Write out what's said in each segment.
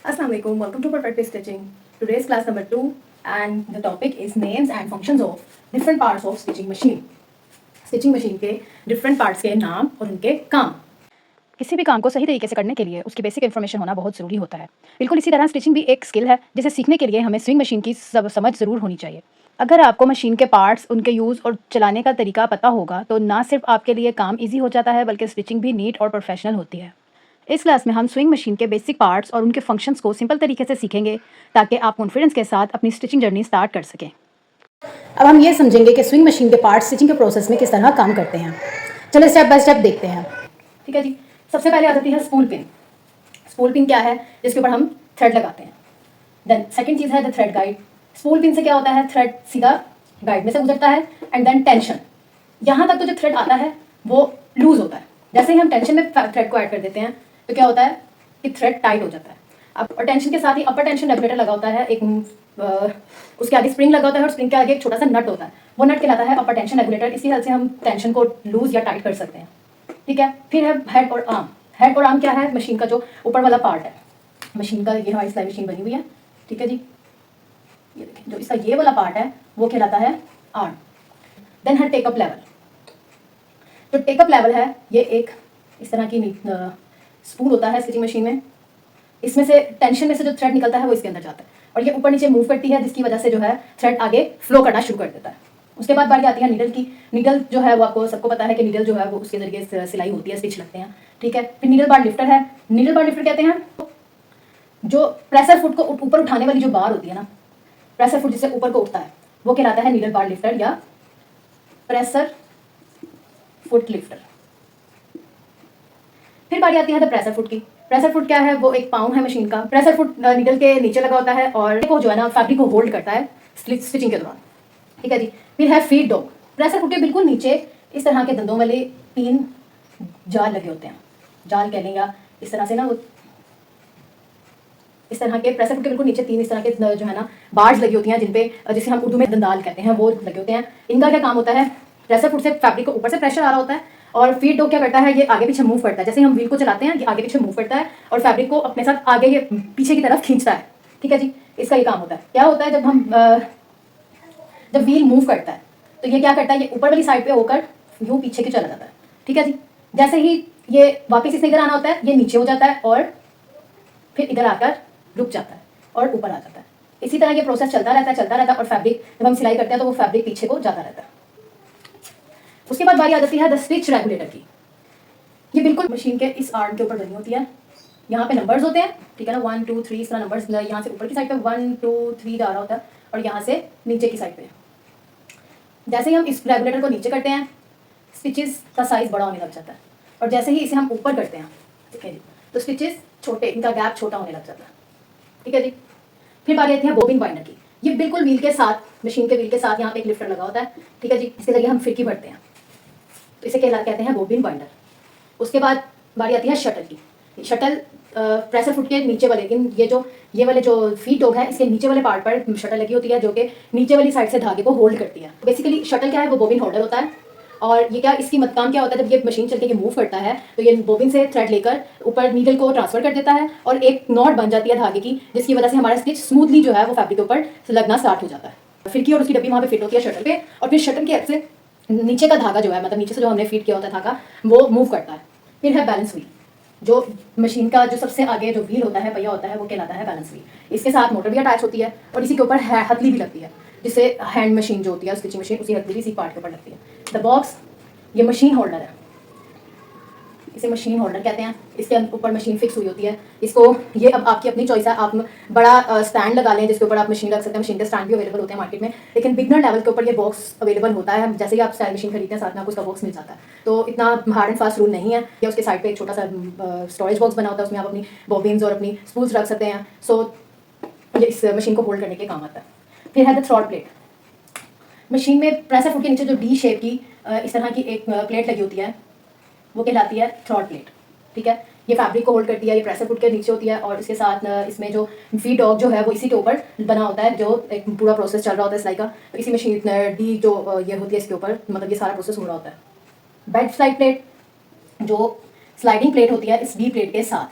Assalamualaikum, welcome to Perfect Fit Stitching. Today's class number 2 and the topic is names and functions of different parts of stitching machine. Stitching machine के different parts के नाम और उनके काम। किसी भी काम को सही तरीके से करने के लिए उसकी बेसिक इन्फॉर्मेशन होना बहुत ज़रूरी होता है। बिल्कुल इसी तरह स्टिचिंग भी एक स्किल है जिसे सीखने के लिए हमें स्विंग मशीन की समझ ज़रूर होनी चाहिए। अगर आपको मशीन के पार्ट्स, उनके यूज़ और चलाने का तरीका पता होगा तो ना सिर्फ आपके लिए काम ईजी हो जाता है बल्कि स्टिचिंग भी नीट और प्रोफेशनल होती है। इस क्लास में हम स्विंग मशीन के बेसिक पार्ट्स और उनके फंक्शंस को सिंपल तरीके से सीखेंगे ताकि आप कॉन्फिडेंस के साथ अपनी स्टिचिंग जर्नी स्टार्ट कर सकें। अब हम ये समझेंगे कि स्विंग मशीन के पार्ट्स स्टिचिंग के प्रोसेस में किस तरह काम करते हैं। चलो स्टेप बाय स्टेप देखते हैं। ठीक है जी, सबसे पहले आ जाती है स्पूल पिन। स्पूल पिन क्या है? जिसके ऊपर हम थ्रेड लगाते हैं। देन सेकंड चीज़ है the thread guide. Spool pin से क्या होता है? थ्रेड सीधा गाइड में से गुजरता है एंड देन टेंशन। यहाँ तक तो जो थ्रेड आता है वो लूज होता है। जैसे ही हम टेंशन में थ्रेड को ऐड कर देते हैं तो क्या होता है कि थ्रेड टाइट हो जाता है। अब और टेंशन के साथ ही अपर टेंशन रेगुलेटर लगा होता है, उसके आगे स्प्रिंग लगा होता है और स्प्रिंग के आगे एक छोटा सा नट होता है, वो नट कहलाता है अपर टेंशन रेगुलेटर। इसी हाल से हम टेंशन को लूज या टाइट कर सकते हैं। ठीक है, फिर है हेड और आर्म। हेड और आर्म क्या है? मशीन का जो ऊपर वाला पार्ट है मशीन का। ये हमारी सिलाई मशीन बनी हुई है, ठीक है जी। ये देखें, जो इसका ये वाला पार्ट है वो कहलाता है आर्म। देन है टेकअप लेवल। जो टेकअप लेवल है ये एक इस तरह की स्पूल होता है स्टिचिंग मशीन में। इसमें से टेंशन में से जो थ्रेड निकलता है वो इसके अंदर जाता है और ये ऊपर नीचे मूव करती है, जिसकी वजह से जो है थ्रेड आगे फ्लो करना शुरू कर देता है। उसके बाद बारी आती है नीडल की। नीडल जो है वो आपको सबको पता है कि नीडल जो है वो उसके जरिए सिलाई होती है, स्टिच लगते हैं। ठीक है, फिर नीडल बार लिफ्टर है। नीडल बार लिफ्टर कहते हैं जो प्रेशर फुट को ऊपर उठाने वाली जो बार होती है ना, प्रेशर फुट जिससे ऊपर को उठता है वो कहलाता है नीडल बार लिफ्टर या प्रेशर फुट लिफ्टर। फिर बारी आती है द प्रेशर फुट की। प्रेशर फुट क्या है? वो एक पाउंड है मशीन का। प्रेशर फुट नीडल के नीचे लगा होता है और को जो है ना फैब्रिक को होल्ड करता है स्टिचिंग के दौरान। ठीक है जी। फिर है फीड डॉग। प्रेशर फुट के बिल्कुल नीचे इस तरह के दंदों वाले 3 जाल लगे होते हैं। जाल कह लें या इस तरह से ना वो इस तरह के प्रेशर फुट के बिल्कुल नीचे 3 इस तरह के जो है ना बार्स लगी होती हैं, जिनपे जिसे हम उर्दू में दंदाल कहते हैं, वो लगे होते हैं। इनका क्या काम होता है? प्रेशर फुट से फैब्रिक को ऊपर से प्रेशर आ रहा होता है और फीड डॉग क्या करता है? ये आगे पीछे मूव करता है। जैसे हम व्हील को चलाते हैं, ये आगे पीछे मूव करता है और फैब्रिक को अपने साथ आगे ये पीछे की तरफ खींचता है। ठीक है जी, इसका ये काम होता है। क्या होता है जब व्हील मूव करता है तो ये क्या करता है? ये ऊपर वाली साइड पे होकर यूं पीछे की चला जाता है। ठीक है जी, जैसे ही ये वापस इसने इधर आना होता है ये नीचे हो जाता है और फिर इधर आकर रुक जाता है और ऊपर आ जाता है। इसी तरह ये प्रोसेस चलता रहता है और फैब्रिक जब हम सिलाई करते हैं तो वो फैब्रिक पीछे को जाता रहता है। उसके बाद बारी आ जाती है द स्टिच रेगुलेटर की। ये बिल्कुल मशीन के इस आर्म के ऊपर बनी होती है। यहाँ पे नंबर्स होते हैं, ठीक है ना, 1 2 3 इस तरह नंबर्स यहाँ से ऊपर की साइड पे 1 2 3 जा रहा होता है और यहाँ से नीचे की साइड पे। जैसे ही हम इस रेगुलेटर को नीचे करते हैं स्टिचेस का साइज बड़ा होने लग जाता है और जैसे ही इसे हम ऊपर करते हैं, ठीक है जी, तो स्टिचेस छोटे, इनका गैप छोटा होने लग जाता है। ठीक है जी। फिर बारी आती है बॉबिन बाइंडर की। ये बिल्कुल व्हील के साथ, मशीन के व्हील के साथ यहाँ पे एक लिफ्टर लगा होता है। ठीक है जी, इसके जरिए हम फिरकी भरते हैं तो इसे कहते हैं बॉबिन बाइंडर। उसके बाद बारी आती है शटल की। शटल प्रेशर फुट के नीचे वाले, लेकिन ये वाले जो फीड डॉग है इसके नीचे वाले पार्ट पर शटल लगी होती है जो कि नीचे वाली साइड से धागे को होल्ड करती है। बेसिकली शटल क्या है? वो बॉबिन होल्डर होता है और ये क्या इसकी काम क्या होता है? जब ये मशीन चल के मूव करता है तो ये बॉबिन से थ्रेड लेकर ऊपर नीडल को ट्रांसफर कर देता है और एक नॉट बन जाती है धागे की, जिसकी वजह से हमारा स्टिच स्मूथली जो है वो फैब्रिक के ऊपर लगना स्टार्ट हो जाता है। फिरकी और उसकी डब्बी वहाँ पे फिट होती है शटल पे और फिर शटल के से नीचे का धागा जो है, मतलब नीचे से जो हमने फीड किया होता है धागा, वो मूव करता है। फिर है बैलेंस व्हील। जो मशीन का जो सबसे आगे जो व्हील होता है, पहिया होता है, वो कहलाता है बैलेंस व्हील। इसके साथ मोटर भी अटैच होती है और इसी के ऊपर हथली भी लगती है, जिससे हैंड मशीन जो होती है स्टिचिंग मशीन, उसी हथली भी इसी पार्ट के ऊपर लगती है। द बॉक्स, ये मशीन होल्डर है, इसे मशीन होल्डर कहते हैं। इसके ऊपर मशीन फिक्स हुई होती है। इसको ये अब आपकी अपनी चॉइस है, आप बड़ा स्टैंड लगा लें जिसके ऊपर आप मशीन रख सकते हैं। मशीन के स्टैंड भी अवेलेबल होते हैं मार्केट में, लेकिन बिगनर लेवल के ऊपर ये बॉक्स अवेलेबल होता है। जैसे ही आप स्टाइल मशीन खरीदते हैं साथ में आपको उसका बॉक्स मिल जाता है, तो इतना हार्ड एंड फास्ट रूल नहीं है। या उसके साइड पे एक छोटा सा स्टोरेज बॉक्स बना होता है, उसमें आप अपनी बॉबिन्स और अपनी स्पूल्स रख सकते हैं। सो ये इस मशीन को होल्ड करने के काम आता है। फिर है द थ्रॉट प्लेट। मशीन में प्रेशर फुट के नीचे जो डी शेप की इस तरह की एक प्लेट लगी होती है वो कहलाती है थ्रॉट प्लेट। ठीक है, ये फैब्रिक को होल्ड करती है, ये प्रेशर फुट के नीचे होती है और इसके साथ इसमें जो फीड डॉग जो है वो इसी के ऊपर बना होता है, जो एक पूरा प्रोसेस चल रहा होता है सिलाई का। तो इसी मशीन डी जो ये होती है इसके ऊपर, मतलब ये सारा प्रोसेस हो रहा होता है। बेड स्लाइड प्लेट, जो स्लाइडिंग प्लेट होती है इस डी प्लेट के साथ,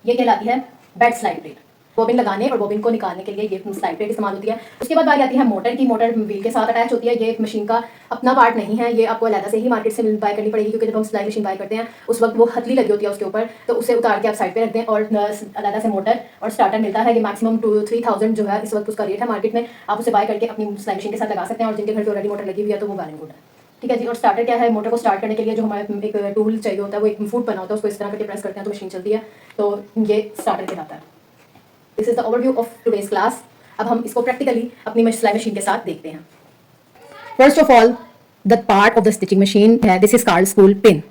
ये कहलाती है बेड स्लाइड प्लेट। बॉबिन लगाने और बॉबिन को निकालने के लिए ये स्लाइड प्लेट इस्तेमाल होती है। उसके बाद बारी आती है मोटर की। मोटर व्हील के साथ अटैच होती है। ये मशीन का अपना पार्ट नहीं है, ये आपको अलग से ही मार्केट से बाय करनी पड़ेगी, क्योंकि जब हम सिलाई मशीन बाय करते हैं उस वक्त वो हथली लगी होती है उसके ऊपर, तो उसे उतार के आप साइड पे रख दें और अलग से मोटर और स्टार्टर मिलता है। ये मैक्सिमम 2-3,000 जो है इस वक्त उसका रेट है मार्केट में। आप उसे बाय करके अपनी सिलाई मशीन के साथ लगा सकते हैं, और जिनके घर पे ऑलरेडी मोटर लगी हुई है तो वो वेल एंड गुड है। ठीक है जी। और स्टार्टर क्या है, मोटर को स्टार्ट करने के लिए जो हमारे एक टूल चाहिए होता है, वो एक फुट बना होता है, उसको इस तरह करके प्रेस करते हैं तो मशीन चलती है, तो ये स्टार्टर कहलाता है। This is the overview of today's class. अब हम इसको प्रैक्टिकली अपनी सिलाई मशीन के साथ देखते हैं। First of all, the part of the stitching machine है, this is called spool pin.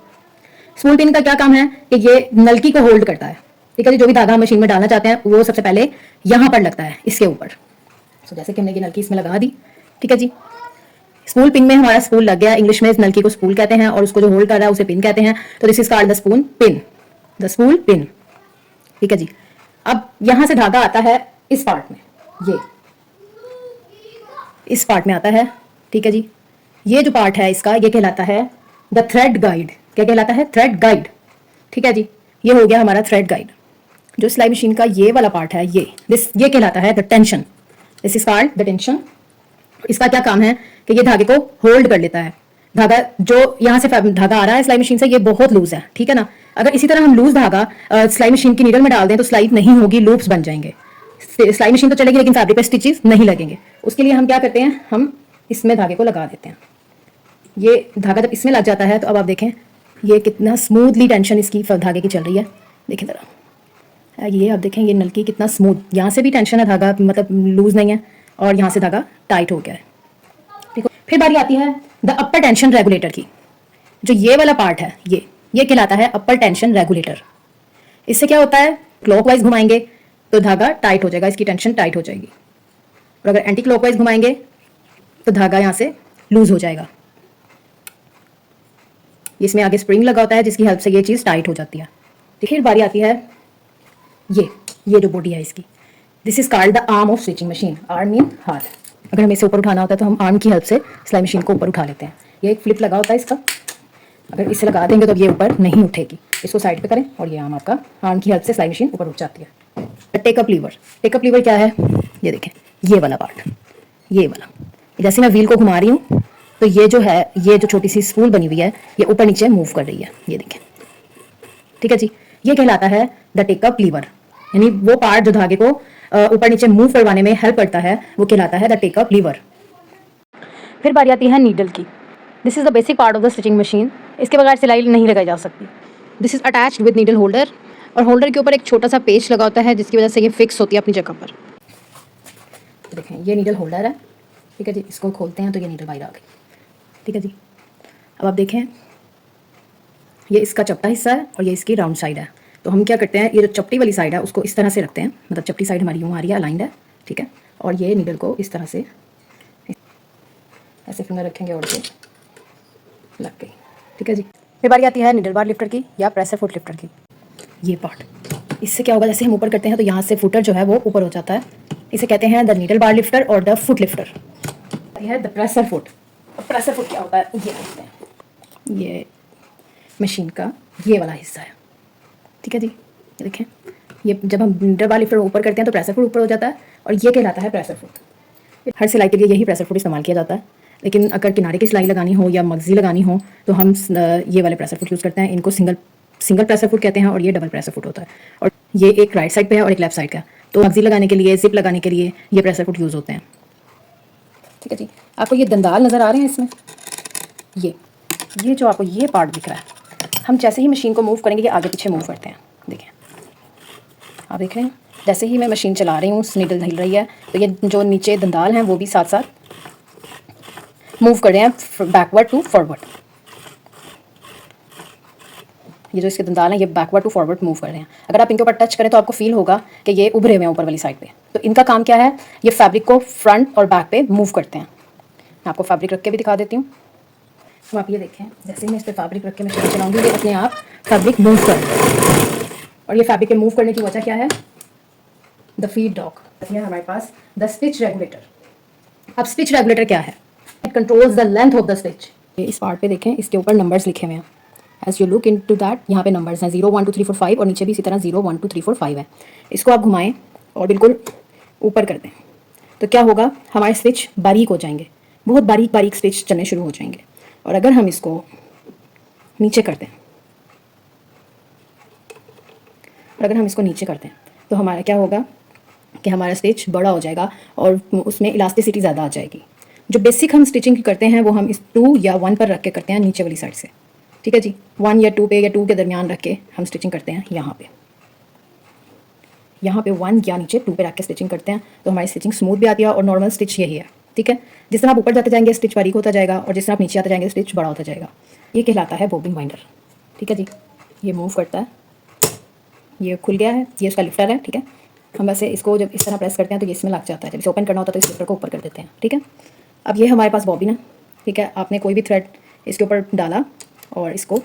Spool pin का क्या काम है कि ये नलकी को होल्ड करता है। ठीक है जी। जो भी धागा हम मशीन में डालना चाहते हैं वो सबसे पहले यहाँ पर लगता है, इसके ऊपर। सो जैसे कि हमने ये नलकी इसमें लगा दी। ठीक है जी। स्पूल पिन में हमारा स्पूल लग गया। इंग्लिश में इस नलकी को स्पूल कहते हैं और उसको जो होल्ड कर रहा है उसे पिन कहते हैं। तो this is called the spool pin, the spool pin. ठीक है जी। अब यहां से धागा आता है इस पार्ट में, ये इस पार्ट में आता है। ठीक है जी। ये जो पार्ट है इसका, ये कहलाता है द थ्रेड गाइड। क्या कहलाता है? Thread guide. ठीक है जी। ये हो गया हमारा थ्रेड गाइड। जो सिलाई मशीन का ये वाला पार्ट है, ये कहलाता है the tension. This is called the tension. इसका क्या काम है कि ये धागे को होल्ड कर लेता है। धागा जो यहाँ से धागा आ रहा है सिलाई मशीन से, ये बहुत लूज है। ठीक है ना। अगर इसी तरह हम लूज धागा सिलाई मशीन की नीडल में डाल दें तो सिलाई नहीं होगी, लूप्स बन जाएंगे। सिलाई मशीन तो चलेगी लेकिन फैब्रिक पे स्टिचेस नहीं लगेंगे। उसके लिए हम क्या करते हैं, हम इसमें धागे को लगा देते हैं। ये धागा जब इसमें लग जाता है तो अब आप देखें ये कितना स्मूथली टेंशन इसकी धागे की चल रही है। देखें जरा, ये आप देखें ये नलकी कितना स्मूथ, यहाँ से भी टेंशन है, धागा मतलब लूज नहीं है, और यहाँ से धागा टाइट हो गया है। देखो फिर बारी आती है द अपर टेंशन रेगुलेटर की। जो ये वाला पार्ट है, ये कहलाता है अपर टेंशन रेगुलेटर। इससे क्या होता है, क्लॉकवाइज घुमाएंगे तो धागा टाइट हो जाएगा, इसकी टेंशन टाइट हो जाएगी, और अगर एंटी क्लॉकवाइज घुमाएंगे तो धागा यहाँ से लूज हो जाएगा। इसमें आगे स्प्रिंग लगा होता है जिसकी हेल्प से ये चीज़ टाइट हो जाती है। फिर बारी आती है ये जो बॉडी है इसकी, this is called the arm of stitching machine. Arm mean हाथ। अगर हमें इसे ऊपर उठाना होता है तो हम आर्म की हेल्प से सिलाई मशीन को ऊपर उठा लेते हैं। ये एक फ्लिप लगा होता है इसका, अगर इसे लगा देंगे तो ये ऊपर नहीं उठेगी। इसको साइड पे करें और ये आर्म आपका, आर्म की हेल्प से सिलाई मशीन ऊपर उठ जाती है। Take up liver. टेकअप लीवर क्या है, ये देखें ये वाला पार्ट, ये वाला। जैसे मैं व्हील को घुमा रही हूँ तो ये जो है, ये जो छोटी सी स्पूल बनी हुई है ये ऊपर नीचे मूव कर रही है, ये देखें। ठीक है जी। ये कहलाता है द टेकअप लीवर, यानी वो पार्ट जो धागे को ऊपर नीचे मूव करवाने में हेल्प करता है वो कहलाता है द टेकअप लीवर। फिर बारी आती है नीडल की। This is the basic part of the stitching machine. इसके बगैर सिलाई नहीं लगाई जा सकती। This is attached with needle holder, और होल्डर के ऊपर एक छोटा सा पेच लगा होता है जिसकी वजह से ये फिक्स होती है अपनी जगह पर। तो देखें ये नीडल होल्डर है। ठीक है जी। इसको खोलते हैं तो ये नीडल बाहर आ गई। ठीक है जी। अब आप देखें ये इसका चपटा हिस्सा है और ये इसकी राउंड साइड है। तो हम क्या करते हैं, ये जो चपटी वाली साइड है उसको इस तरह से रखते हैं, मतलब चपटी साइड हमारी यूँ आ रही है, अलाइंड है। ठीक है। और ये नीडल को इस तरह से ऐसे फिंगर रखेंगे और ये लग गई। ठीक है जी। फिर बारी आती है नीडल बार लिफ्टर की या प्रेसर फुट लिफ्टर की। ये पार्ट, इससे क्या होगा, जैसे हम ऊपर करते हैं तो यहाँ से फुटर जो है वो ऊपर हो जाता है। इसे कहते हैं द नीडल बार लिफ्टर और द फुट लिफ्टर। ये है the presser foot. Presser foot क्या होता है, ये देखते हैं। ये मशीन का ये वाला हिस्सा है। ठीक है जी। ये देखें, ये जब हम नीडल बार लिफ्टर ऊपर करते हैं तो प्रेसर फुट ऊपर हो जाता है, और ये कहलाता है प्रेसर फुट। हर सिलाई के लिए यही प्रेसर फुट इस्तेमाल किया जाता है, लेकिन अगर किनारे की सिलाई लगानी हो या मगजी लगानी हो तो हम ये वाले प्रेसर फुट यूज़ करते हैं। इनको सिंगल प्रेसर फुट कहते हैं, और ये डबल प्रेसर फुट होता है। और ये एक राइट साइड पे है और एक लेफ्ट साइड का है। तो मगजी लगाने के लिए, जिप लगाने के लिए ये प्रेसर फुट यूज़ होते हैं। ठीक है जी। आपको ये दंदाल नज़र आ रहे हैं इसमें, ये जो आपको ये पार्ट दिख रहा है, हम जैसे ही मशीन को मूव करेंगे ये आगे पीछे मूव करते हैं। देखें आप देख रहे हैं, जैसे ही मैं मशीन चला रही हूँ नीडल हिल रही है तो ये जो नीचे दंदाल हैं वो भी साथ साथ मूव कर रहे हैं बैकवर्ड टू फॉरवर्ड। ये जो इसके दंदाल हैं ये बैकवर्ड टू फॉरवर्ड मूव कर रहे हैं। अगर आप इनके ऊपर टच करें तो आपको फील होगा कि ये उभरे हुए हैं ऊपर वाली साइड पे। तो इनका काम क्या है, ये फैब्रिक को फ्रंट और बैक पे मूव करते हैं। मैं आपको फैब्रिक रख के भी दिखा देती हूँ। तो आप ये देखें, जैसे ही मैं इस पर फैब्रिक रख के मशीन चलाऊंगी ये अपने आप फैब्रिक मूव कर रहा है। और ये फैब्रिक के मूव करने की वजह क्या है, द फीड डॉग है हमारे पास, द स्टिच रेगुलेटर। अब स्टिच रेगुलेटर क्या है, it controls the length of the stitch. इस पार्ट पे देखें, इसके ऊपर नंबर्स लिखे हुए हैं। As you look into that, यहाँ पे नंबर्स हैं 0 1 2 3 4 5, और नीचे भी इसी तरह 0 1 2 3 4 5 है। इसको आप घुमाएं और बिल्कुल ऊपर कर दें तो क्या होगा, हमारे स्टिच बारीक हो जाएंगे, बहुत बारीक बारीक स्टिच चलने शुरू हो जाएंगे। और अगर हम इसको नीचे कर दें, और अगर हम इसको नीचे करते हैं तो हमारा क्या होगा कि हमारा स्टिच बड़ा हो जाएगा और उसमें इलास्टिसिटी ज़्यादा आ जाएगी। जो बेसिक हम स्टिचिंग करते हैं वो हम इस 2 या 1 पर रख के करते हैं नीचे वाली साइड से, ठीक है जी। 1 या 2 पे या 2 के दरमियान रख के हम स्टिचिंग करते हैं। यहाँ पे 1 या नीचे 2 पे रख के स्टिचिंग करते हैं तो हमारी स्टिचिंग स्मूथ भी आती है और नॉर्मल स्टिच यही है, ठीक है। जिस तरह आप ऊपर जाते जाएंगे स्टिच बारीक होता जाएगा और जिस तरह आप नीचे आते जाएंगे स्टिच बड़ा होता जाएगा। ये कहलाता है बॉबिन बाइंडर, ठीक है जी। ये मूव करता है, ये खुल गया है, ये उसका लिफ्टर है, ठीक है। हम वैसे इसको जब इस तरह प्रेस करते हैं तो ये इसमें लग जाता है, जब इसे ओपन करना होता है तो इस लिफ्टर को ऊपर कर देते हैं, ठीक है। अब ये हमारे पास बॉबिन है, ठीक है। आपने कोई भी थ्रेड इसके ऊपर डाला और इसको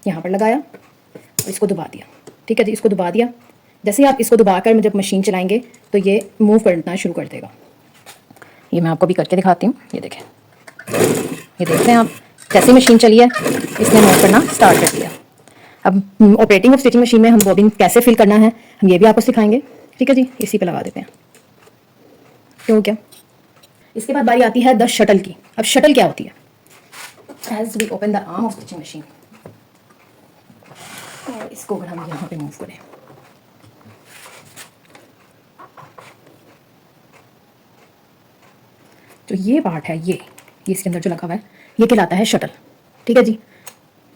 यहाँ पर लगाया और इसको दबा दिया, ठीक है जी। इसको दबा दिया, जैसे ही आप इसको दबाकर जब मशीन चलाएंगे तो ये मूव करना शुरू कर देगा। ये मैं आपको भी करके दिखाती हूँ, ये देखें, ये देखते हैं आप, जैसे मशीन चली है इसने मूव करना स्टार्ट कर दिया। अब ऑपरेटिंग ऑफ स्टिचिंग मशीन में हम बॉबिन कैसे फिल करना है हम ये भी आपको सिखाएंगे, ठीक है जी। इसी पे लगा देते हैं, क्यों क्या। इसके बाद बारी आती है द शटल की। अब शटल क्या होती है, as we open the arm of stitching machine, और इसको अगर हम यहाँ पे मूव करें तो ये पार्ट है, ये इसके अंदर जो लगा हुआ है ये कहलाता है शटल, ठीक है जी।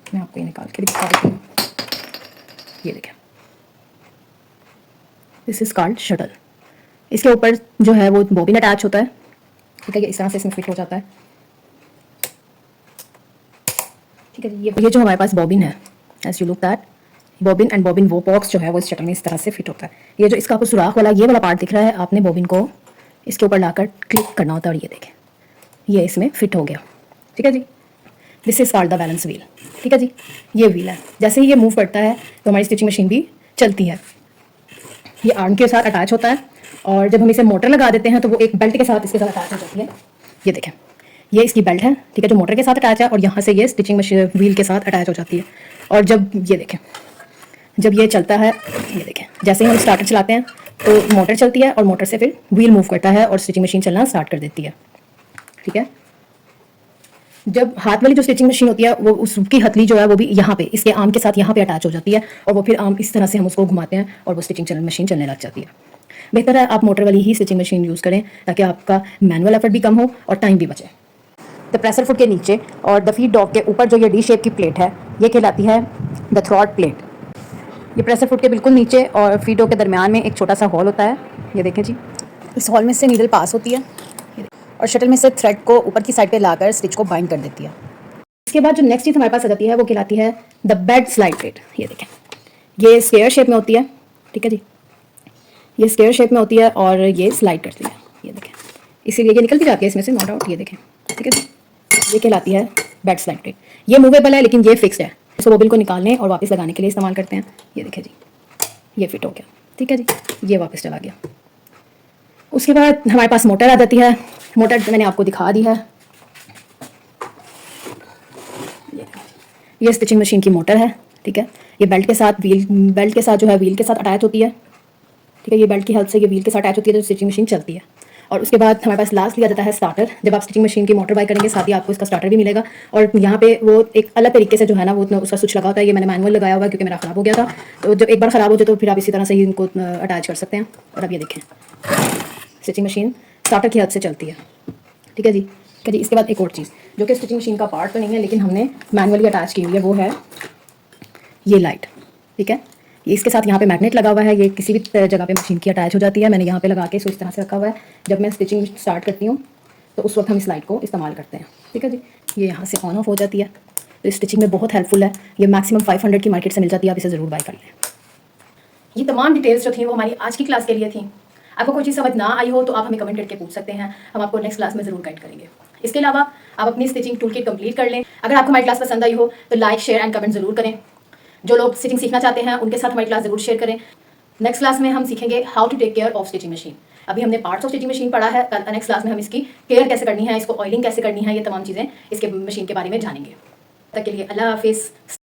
मैं आपको ये निकाल के दिखा देती हूँ, ये देखें, दिस इज कॉल्ड शटल। इसके ऊपर जो है वो बॉबिन अटैच होता है, ठीक है। ये इस तरह से इसमें फिट हो जाता है, ठीक है जी। ये जो हमारे पास बॉबिन है, as you look that, bobbin and bobbin वो बॉक्स जो है वो इस शटल में इस तरह से फिट होता है। ये जो इसका आपको सुराख वाला ये वाला पार्ट दिख रहा है, आपने बॉबिन को इसके ऊपर लाकर क्लिक करना होता है और ये देखें ये इसमें फिट हो गया, ठीक है जी। This is called the balance wheel, ठीक है जी। ये व्हील है, जैसे ही ये मूव करता है तो हमारी स्टिचिंग मशीन भी चलती है। ये आर्म के साथ अटैच होता है और जब हम इसे मोटर लगा देते हैं तो वो एक बेल्ट के साथ इसके साथ अटैच हो जाती है। ये देखें, ये इसकी बेल्ट है, ठीक है, जो मोटर के साथ अटैच है और यहाँ से ये स्टिचिंग मशीन व्हील के साथ अटैच हो जाती है। और जब ये देखें, जब ये चलता है, ये देखें, जैसे ही हम स्टार्टर चलाते हैं तो मोटर चलती है और मोटर से फिर व्हील मूव करता है और स्टिचिंग मशीन चलना स्टार्ट कर देती है, ठीक है। जब हाथ वाली जो स्टिचिंग मशीन होती है वो उसकी हथली जो है वो भी यहाँ पे इसके आर्म के साथ यहाँ पे अटैच हो जाती है और वो फिर आर्म इस तरह से हम उसको घुमाते हैं और वो स्टिचिंग मशीन चलने लग जाती है। बेहतर है आप मोटर वाली ही स्टिचिंग मशीन यूज़ करें ताकि आपका मैनुअल एफर्ट भी कम हो और टाइम भी बचे। द प्रेसर फुट के नीचे और द फीड डॉग के ऊपर जो ये डी शेप की प्लेट है ये कहलाती है द थ्रॉट प्लेट। ये प्रेसर फुट के बिल्कुल नीचे और फीड डॉग के दरमियान में एक छोटा सा हॉल होता है, ये देखें जी। इस हॉल में से नीडल पास होती है और शटल में से थ्रेड को ऊपर की साइड पे लाकर स्टिच को बाइंड कर देती है। इसके बाद जो नेक्स्ट चीज़ हमारे पास आ जाती है वो कहलाती है द बेड स्लाइड प्लेट। ये देखें, ये स्क्वायर शेप में होती है, ठीक है जी। ये स्क्वायर शेप में होती है और ये स्लाइड करती है, ये देखें, इसीलिए ये निकल भी जाती है इसमें से, नो डाउट। ये देखें, ठीक है जी, ये कहलाती है बेड स्लाइड प्लेट। ये मूवेबल है लेकिन ये फिक्स्ड है, इसको बॉबिन को निकालने और वापस लगाने के लिए इस्तेमाल करते हैं। ये देखें जी, ये फिट हो गया, ठीक है जी, ये वापस चला गया। उसके बाद हमारे पास मोटर आ जाती है। मोटर मैंने आपको दिखा दी है, ये स्टिचिंग मशीन की मोटर है, ठीक है। ये बेल्ट के साथ बेल्ट के साथ जो है व्हील के साथ अटैच होती है, ठीक है। ये बेल्ट की हेल्प से ये व्हील के साथ अटैच होती है तो स्टिचिंग मशीन चलती है। और उसके बाद हमारे पास लास्ट लिया जाता है स्टार्टर। जब आप स्टिचिंग मशीन की मोटर बाय करेंगे साथ ही आपको इसका स्टार्टर भी मिलेगा और यहाँ पे वो एक अलग तरीके से जो है ना वो उसका स्विच लगा होता है। ये मैंने मैनुअल लगाया हुआ है क्योंकि मेरा ख़राब हो गया था, तो जब एक बार ख़राब हो जाए तो फिर आप इसी तरह से ही इनको अटैच कर सकते हैं। और अब ये देखें, स्टिचिंग मशीन स्टार्टर की हेल्प से चलती है, ठीक है जी। ठीक है जी। इसके बाद एक और चीज़ जो कि स्टिचिंग मशीन का पार्ट तो नहीं है लेकिन हमने मैनुअली अटैच की हुई है वो है ये लाइट, ठीक है। ये इसके साथ यहाँ पे मैग्नेट लगा हुआ है, ये किसी भी जगह पे मशीन की अटैच हो जाती है। मैंने यहाँ पे लगा के इस तरह से रखा हुआ है। जब मैं स्टिचिंग स्टार्ट करती हूँ तो उस वक्त हम इस लाइट को इस्तेमाल करते हैं, ठीक है जी। ये यहाँ से ऑन ऑफ हो जाती है, तो इस स्टिचिंग में बहुत हेल्पफुल है। ये मैक्सिमम 500 की मार्केट से मिल जाती है, आप इसे ज़रूर बाय कर लें। ये तमाम डिटेल्स जो थी वो हमारी आज की क्लास के लिए थी। आपको कोई चीज़ समझ ना आई हो तो आप हमें कमेंट करके पूछ सकते हैं, हम आपको नेक्स्ट क्लास में ज़रूर गाइड करेंगे। इसके अलावा आप अपनी स्टिचिंग टूल किट कंप्लीट कर लें। अगर आपको हमारी क्लास पसंद आई हो तो लाइक, शेयर एंड कमेंट ज़रूर करें। जो लोग स्टिचिंग सीखना चाहते हैं उनके साथ हमारी क्लास ज़रूर शेयर करें। नेक्स्ट क्लास में हम सीखेंगे how to take care of stitching machine. अभी हमने पार्ट्स ऑफ स्टिचिंग मशीन पढ़ा है, नेक्स्ट क्लास में हम इसकी केयर कैसे करनी है, इसको ऑयलिंग कैसे करनी है, ये तमाम चीज़ें इसके मशीन के बारे में जानेंगे। तब तक के लिए अल्लाह हाफिज़।